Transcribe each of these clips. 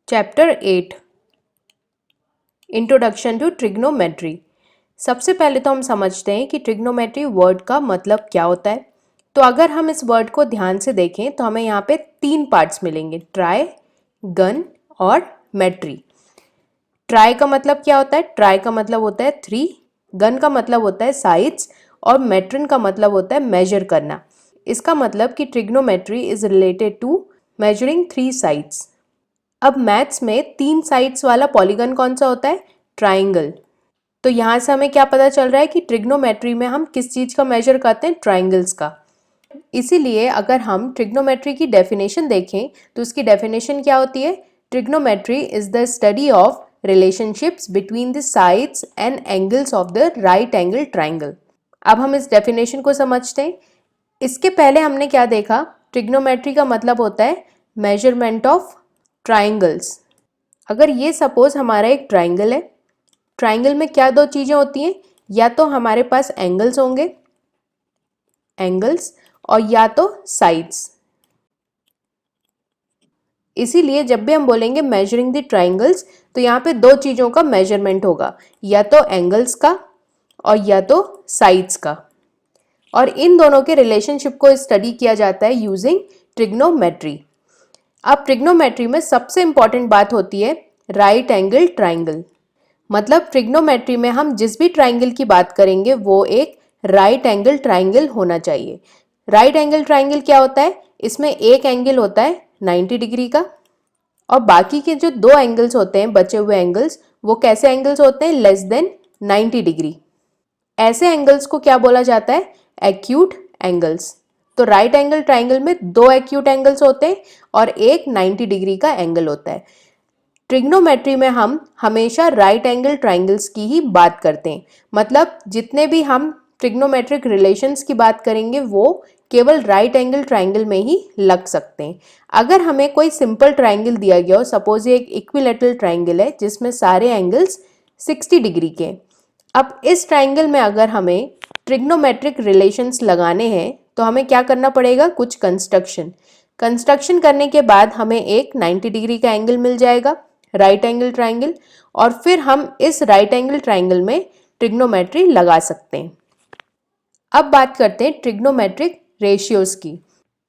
Chapter 8 introduction to trigonometry. सबसे पहले तो हम समझते हैं कि ट्रिग्नोमेट्री वर्ड का मतलब क्या होता है। तो अगर हम इस वर्ड को ध्यान से देखें तो हमें यहाँ पे 3 पार्ट्स मिलेंगे, ट्राई, गन और मेट्री। ट्राई का मतलब क्या होता है? ट्राई का मतलब होता है 3, गन का मतलब होता है साइड्स और मेट्रिन का मतलब होता है मेजर करना। इसका मतलब कि trigonometry is related to measuring 3 sides. अब मैथ्स में 3 साइड्स वाला पॉलीगन कौन सा होता है? ट्राइंगल। तो यहाँ से हमें क्या पता चल रहा है कि ट्रिग्नोमेट्री में हम किस चीज़ का मेजर करते हैं? ट्राइंगल्स का। इसीलिए अगर हम ट्रिग्नोमेट्री की डेफिनेशन देखें तो उसकी डेफिनेशन क्या होती है? Trigonometry is the study of relationships between the sides and angles of the right angle triangle. अब हम इस डेफिनेशन को समझते हैं। इसके पहले हमने क्या देखा? ट्रिग्नोमेट्री का मतलब होता है मेजरमेंट ऑफ ट्राइंगल्स। अगर ये सपोज हमारा एक ट्राइंगल है, ट्राइंगल में क्या 2 चीज़ें होती हैं? या तो हमारे पास एंगल्स होंगे, एंगल्स, और या तो साइड्स। इसीलिए जब भी हम बोलेंगे मेजरिंग द ट्राइंगल्स तो यहाँ पे 2 चीज़ों का मेजरमेंट होगा, या तो एंगल्स का और या तो साइड्स का। और इन दोनों के रिलेशनशिप को स्टडी किया जाता है यूजिंग ट्रिग्नोमेट्री। अब ट्रिग्नोमेट्री में सबसे इंपॉर्टेंट बात होती है राइट एंगल ट्राइंगल। मतलब ट्रिग्नोमेट्री में हम जिस भी ट्राइंगल की बात करेंगे वो एक राइट एंगल ट्राइंगल होना चाहिए। राइट एंगल ट्राइंगल क्या होता है? इसमें एक एंगल होता है 90 डिग्री का और बाकी के जो 2 एंगल्स होते हैं, बचे हुए एंगल्स, वो कैसे एंगल्स होते हैं? Less than 90 degree. ऐसे एंगल्स को क्या बोला जाता है? Acute angles. तो राइट एंगल ट्राइंगल में 2 एक्यूट एंगल्स होते हैं और एक 90 डिग्री का एंगल होता है। ट्रिग्नोमेट्री में हम हमेशा राइट एंगल ट्राइंगल्स की ही बात करते हैं। मतलब जितने भी हम ट्रिग्नोमेट्रिक रिलेशंस की बात करेंगे वो केवल राइट एंगल ट्राइंगल में ही लग सकते हैं। अगर हमें कोई सिंपल ट्राइंगल दिया गया हो, सपोज ये एक इक्विलैटरल ट्राइंगल है जिसमें सारे एंगल्स 60 डिग्री के। अब इस ट्राइंगल में अगर हमें ट्रिग्नोमेट्रिक रिलेशंस लगाने हैं तो हमें क्या करना पड़ेगा? कुछ कंस्ट्रक्शन करने के बाद हमें एक 90 डिग्री का एंगल मिल जाएगा, राइट एंगल ट्राइंगल, और फिर हम इस राइट एंगल ट्राइंगल में ट्रिग्नोमेट्री लगा सकते हैं। अब बात करते हैं ट्रिग्नोमेट्रिक रेशियोज की।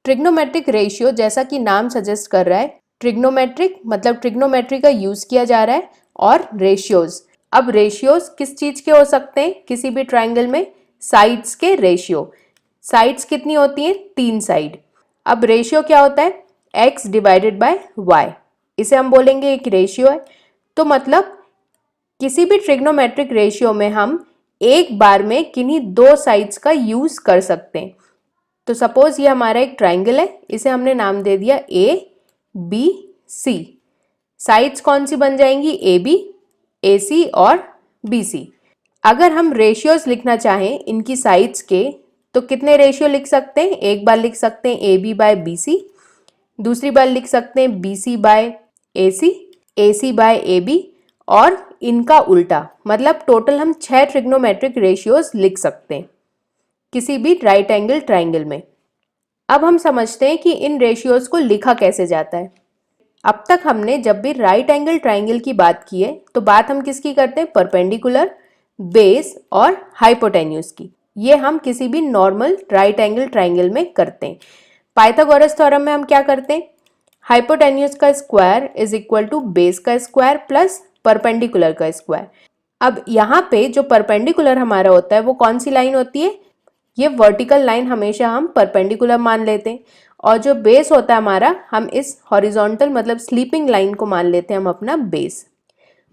ट्रिग्नोमेट्रिक रेशियो जैसा कि नाम सजेस्ट कर रहा है, ट्रिग्नोमेट्रिक मतलब ट्रिग्नोमेट्री का यूज किया जा रहा है, और रेशियोज। अब रेशियोज किस चीज के हो सकते हैं? किसी भी ट्राइंगल में साइड्स के रेशियो। साइड्स कितनी होती हैं? 3 साइड। अब रेशियो क्या होता है? x divided by y। इसे हम बोलेंगे एक रेशियो है। तो मतलब किसी भी ट्रिग्नोमेट्रिक रेशियो में हम एक बार में किन्हीं 2 साइड्स का यूज कर सकते हैं। तो सपोज ये हमारा एक ट्राइंगल है, इसे हमने नाम दे दिया ए बी सी। साइड्स कौन सी बन जाएंगी? ए बी, ए सी और बी सी। अगर हम रेशियोज लिखना चाहें इनकी साइड्स के तो कितने रेशियो लिख सकते हैं? एक बार लिख सकते हैं A B by B C, दूसरी बार लिख सकते हैं B C by A C by A B, और इनका उल्टा। मतलब टोटल हम 6 ट्रिग्नोमेट्रिक रेशियोज लिख सकते हैं किसी भी राइट एंगल ट्राइंगल में। अब हम समझते हैं कि इन रेशियोज को लिखा कैसे जाता है। अब तक हमने जब भी राइट एंगल ट्राइंगल की बात की है तो बात हम किसकी करते हैं? परपेंडिकुलर, बेस और हाइपोटेन्यूज की। ये हम किसी भी नॉर्मल राइट एंगल ट्राइंगल में करते हैं। पाइथागोरस थ्योरम में हम क्या करते हैं? हाइपोटेन्यूज का square is equal to base का स्क्वायर प्लस परपेंडिकुलर का स्क्वायर। अब यहाँ पे जो परपेंडिकुलर हमारा होता है वो कौन सी लाइन होती है? ये वर्टिकल लाइन हमेशा हम परपेंडिकुलर मान लेते हैं, और जो बेस होता है हमारा, हम इस हॉरिजॉन्टल मतलब स्लीपिंग लाइन को मान लेते हैं हम अपना बेस।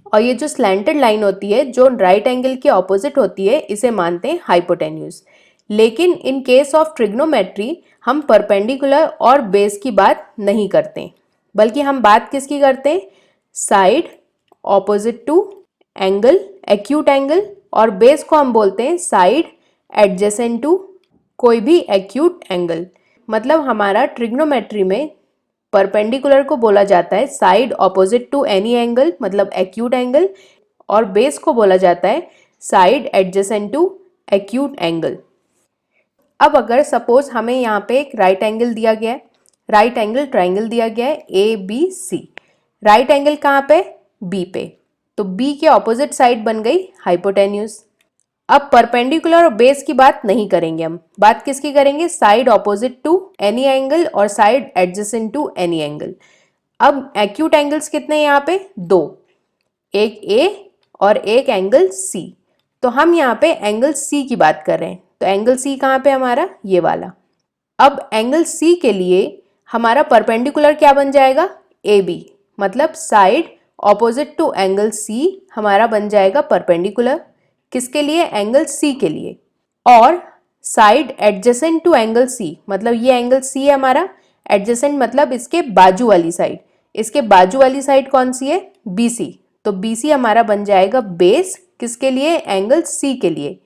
और ये जो स्लैंटेड लाइन होती है जो राइट एंगल के ऑपोजिट होती है, इसे मानते हैं हाइपोटेन्यूज। लेकिन इन केस ऑफ ट्रिग्नोमेट्री हम परपेंडिकुलर और बेस की बात नहीं करते, बल्कि हम बात किसकी करते हैं? Side opposite to angle, acute angle, और बेस को हम बोलते हैं साइड एडजेसेंट टू कोई भी एक्यूट एंगल। मतलब हमारा ट्रिग्नोमेट्री में परपेंडिकुलर को बोला जाता है side opposite to any angle मतलब एक्यूट एंगल, और बेस को बोला जाता है side adjacent to acute angle. अब अगर सपोज हमें यहाँ पे एक राइट एंगल दिया गया है, राइट एंगल ट्राइंगल दिया गया है A B C. Right angle कहाँ पे, बी पे, तो बी के ऑपोजिट साइड बन गई हाइपोटेन्यूज। अब परपेंडिकुलर और बेस की बात नहीं करेंगे हम, बात किसकी करेंगे, side opposite to any angle और side adjacent to any angle. अब एक्यूट एंगल्स कितने हैं यहाँ पे, दो, एक ए और एक एंगल सी। तो हम यहाँ पे एंगल सी की बात कर रहे हैं, तो एंगल सी कहाँ पे हमारा, ये वाला। अब एंगल सी के लिए हमारा परपेंडिकुलर क्या बन जाएगा, ए बी, मतलब side opposite to angle C हमारा बन जाएगा परपेंडिकुलर, किसके लिए, एंगल सी के लिए। और side adjacent to angle C, मतलब ये एंगल सी है हमारा, एडजेसेंट मतलब इसके बाजू वाली साइड, इसके बाजू वाली साइड कौन सी है, बी सी, तो बी सी हमारा बन जाएगा बेस, किसके लिए, एंगल सी के लिए।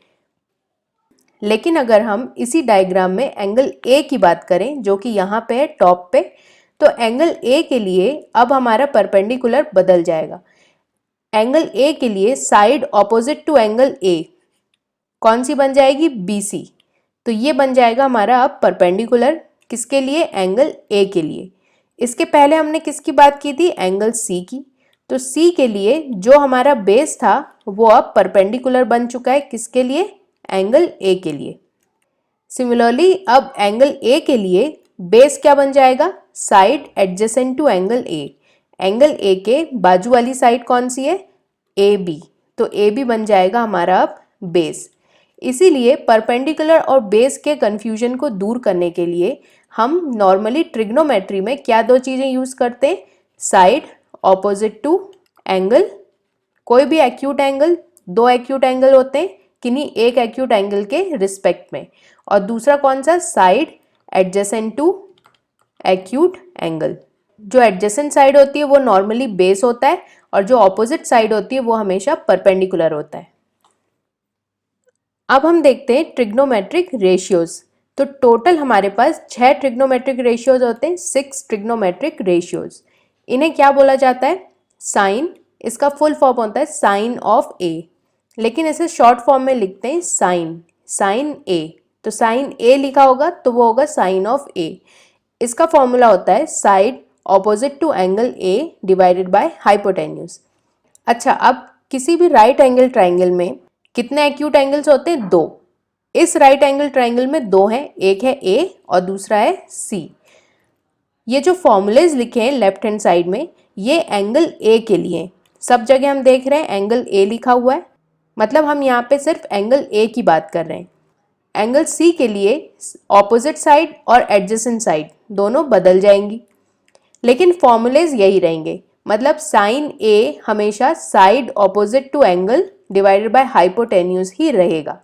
लेकिन अगर हम इसी डायग्राम में एंगल ए की बात करें, जो कि यहाँ पे है टॉप पे, तो एंगल ए के लिए अब हमारा परपेंडिकुलर बदल जाएगा। एंगल ए के लिए side opposite to angle A कौन सी बन जाएगी, बी सी, तो ये बन जाएगा हमारा अब परपेंडिकुलर, किसके लिए, एंगल ए के लिए। इसके पहले हमने किसकी बात की थी, एंगल सी की, तो सी के लिए जो हमारा बेस था वो अब परपेंडिकुलर बन चुका है, किसके लिए, एंगल ए के लिए। सिमिलरली अब एंगल ए के लिए बेस क्या बन जाएगा, side adjacent to angle A, angle A के बाजू वाली साइड कौन सी है, ए बी, तो ए बी बन जाएगा हमारा अब बेस। इसीलिए परपेंडिकुलर और बेस के कंफ्यूजन को दूर करने के लिए हम नॉर्मली ट्रिग्नोमेट्री में क्या दो चीज़ें यूज़ करते हैं, साइड ऑपोजिट टू एंगल, कोई भी एक्यूट एंगल, दो एक्यूट एंगल होते हैं किन्हीं एक एक्यूट एंगल के रिस्पेक्ट में, और दूसरा कौन सा, side adjacent to acute angle. जो एडजेसेंट साइड होती है वो नॉर्मली बेस होता है और जो ऑपोजिट साइड होती है वो हमेशा परपेंडिकुलर होता है। अब हम देखते हैं ट्रिग्नोमेट्रिक रेशियोज। तो टोटल हमारे पास 6 ट्रिग्नोमेट्रिक रेशियोज होते हैं, 6 ट्रिग्नोमेट्रिक रेशियोज। इन्हें क्या बोला जाता है, साइन, इसका फुल फॉर्म होता है साइन ऑफ ए, लेकिन इसे शॉर्ट फॉर्म में लिखते हैं साइन, साइन ए। तो साइन ए लिखा होगा तो वो होगा साइन ऑफ ए। इसका फॉर्मूला होता है side opposite to angle A divided by hypotenuse. अच्छा, अब किसी भी राइट एंगल ट्राइंगल में कितने एक्यूट एंगल्स होते हैं, दो। इस राइट एंगल ट्राइंगल में दो हैं, एक है ए और दूसरा है सी। ये जो फॉर्मूलेज लिखे हैं लेफ्ट हैंड साइड में, ये एंगल ए के लिए, सब जगह हम देख रहे हैं एंगल ए लिखा हुआ है, मतलब हम यहाँ पे सिर्फ एंगल ए की बात कर रहे हैं। एंगल सी के लिए ऑपोजिट साइड और एडजेसेंट साइड दोनों बदल जाएंगी, लेकिन फॉर्मूलेज यही रहेंगे, मतलब साइन ए हमेशा side opposite to angle divided by hypotenuse ही रहेगा।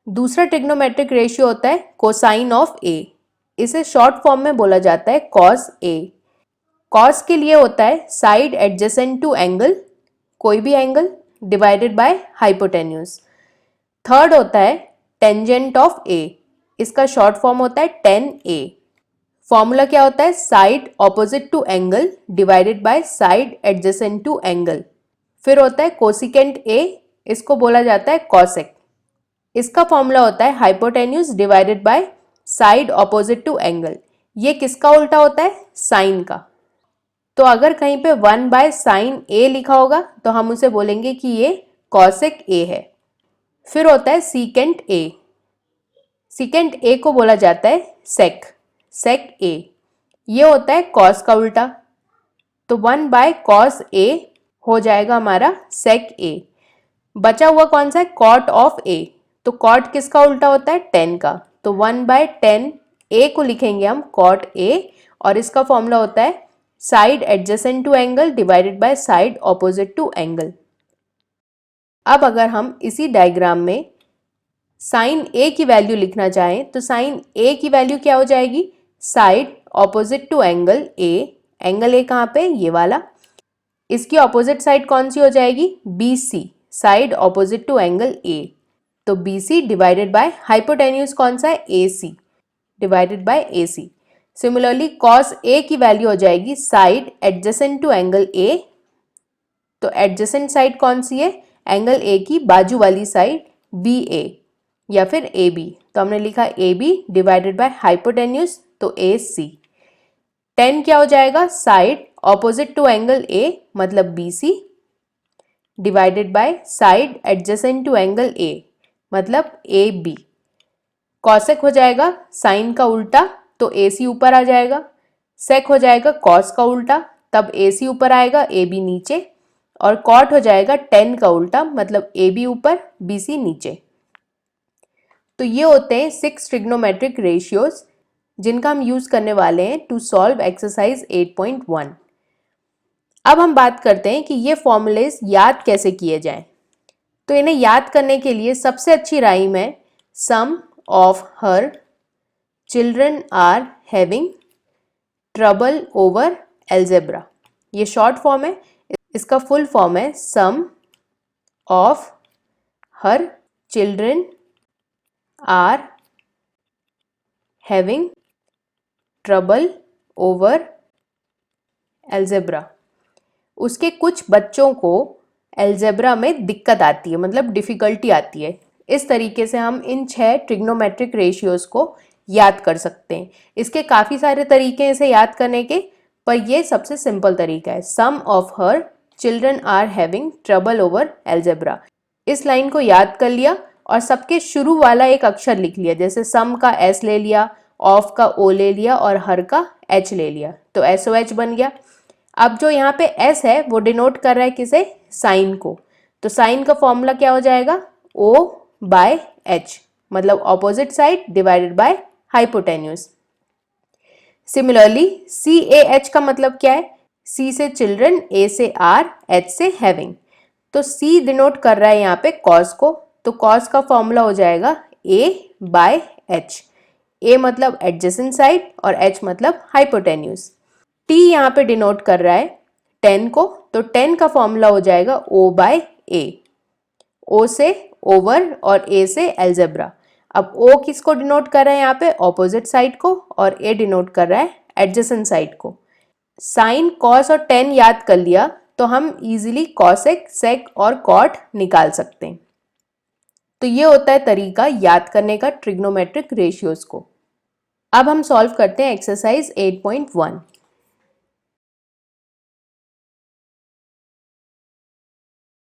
दूसरा ट्रिग्नोमेट्रिक रेशियो होता है कोसाइन ऑफ ए, इसे शॉर्ट फॉर्म में बोला जाता है कॉस ए। कॉस के लिए होता है साइड एडजेसेंट टू एंगल, कोई भी angle, divided by hypotenuse. Third होता है टेंजेंट ऑफ ए, इसका शॉर्ट फॉर्म होता है टेन ए। फॉर्मूला क्या होता है, side opposite to angle divided by side adjacent to angle. फिर होता है कोसिकेंट ए, इसको बोला जाता है कॉसेक, इसका फॉर्मूला होता है hypotenuse divided by side opposite to angle. ये किसका उल्टा होता है, साइन का। तो अगर कहीं पे 1 बाय साइन ए लिखा होगा तो हम उसे बोलेंगे कि ये कॉसेक ए है। फिर होता है सीकेंट ए, सीकेंट ए को बोला जाता है सेक, सेक ए, ये होता है कॉस का उल्टा। तो 1 बाय कॉस ए हो जाएगा हमारा सेक ए। बचा हुआ कौन सा है, कॉट ऑफ ए, तो कॉट किसका उल्टा होता है, टेन का, तो 1 बाय टेन ए को लिखेंगे हम कॉट ए, और इसका फॉर्मूला होता है side adjacent to angle divided by side opposite to angle. अब अगर हम इसी डायग्राम में साइन ए की वैल्यू लिखना चाहें तो साइन ए की वैल्यू क्या हो जाएगी, side opposite to angle A, angle A कहाँ पे, ये वाला, इसकी ऑपोजिट साइड कौन सी हो जाएगी, B C, side opposite to angle A, तो B C divided by hypotenuse कौन सा है, A C, divided by A C. Similarly cos A की वैल्यू हो जाएगी side adjacent to angle A, तो एडजेसेंट साइड कौन सी है, एंगल ए की बाजू वाली साइड बी ए या फिर ए बी, तो हमने लिखा A B divided by hypotenuse, तो ए सी। 10 क्या हो जाएगा, side opposite to angle A मतलब BC divided by side adjacent to angle A मतलब AB। कॉसेक हो जाएगा साइन का उल्टा तो AC ऊपर आ जाएगा, सेक हो जाएगा कॉस का उल्टा तब AC ऊपर आएगा AB नीचे, और कॉट हो जाएगा टेन का उल्टा मतलब AB ऊपर BC नीचे। तो ये होते हैं 6 ट्रिग्नोमेट्रिक रेशियोज जिनका हम यूज करने वाले हैं टू सॉल्व एक्सरसाइज 8.1। अब हम बात करते हैं कि ये फॉर्मूलेज याद कैसे किए जाएं। तो इन्हें याद करने के लिए सबसे अच्छी राइम है some of her children are having trouble over algebra. ये शॉर्ट फॉर्म है, इसका फुल फॉर्म है some of her children are having trouble over algebra. उसके कुछ बच्चों को एल्जेब्रा में दिक्कत आती है, मतलब डिफ़िकल्टी आती है। इस तरीके से हम इन 6 ट्रिग्नोमेट्रिक रेशियोज़ को याद कर सकते हैं। इसके काफ़ी सारे तरीके हैं इसे याद करने के, पर ये सबसे सिंपल तरीका है। Some of her children are having trouble over algebra. इस लाइन को याद कर लिया और सबके शुरू वाला एक अक्षर लिख लिया, जैसे सम का S ले लिया, ऑफ का O ले लिया और हर का H ले लिया, तो SOH बन गया। अब जो यहाँ पे S है वो डिनोट कर रहा है किसे, साइन को, तो साइन का फॉर्मूला क्या हो जाएगा O/H मतलब opposite side divided by hypotenuse. Similarly CAH का मतलब क्या है, C से चिल्ड्रन, A से R, H से हैविंग। तो C डिनोट कर रहा है यहाँ पे कॉस को, तो कॉस का फॉर्मूला हो जाएगा A/H। A मतलब एडजेसेंट साइड और H मतलब हाइपोटेन्यूज। T यहाँ पे डिनोट कर रहा है 10 को, तो 10 का फॉर्मूला हो जाएगा O/A। O से ओवर और A से एल्जेब्रा। अब O किसको डिनोट कर रहा है यहाँ पे, ऑपोजिट साइड को, और A डिनोट कर रहा है एडजेसेंट साइड को। साइन, कॉस और 10 याद कर लिया तो हम इजीली कॉसेक, सेक और कॉट निकाल सकते हैं। तो ये होता है तरीका याद करने का ट्रिग्नोमेट्रिक रेशियोज को। अब हम सॉल्व करते हैं एक्सरसाइज 8.1।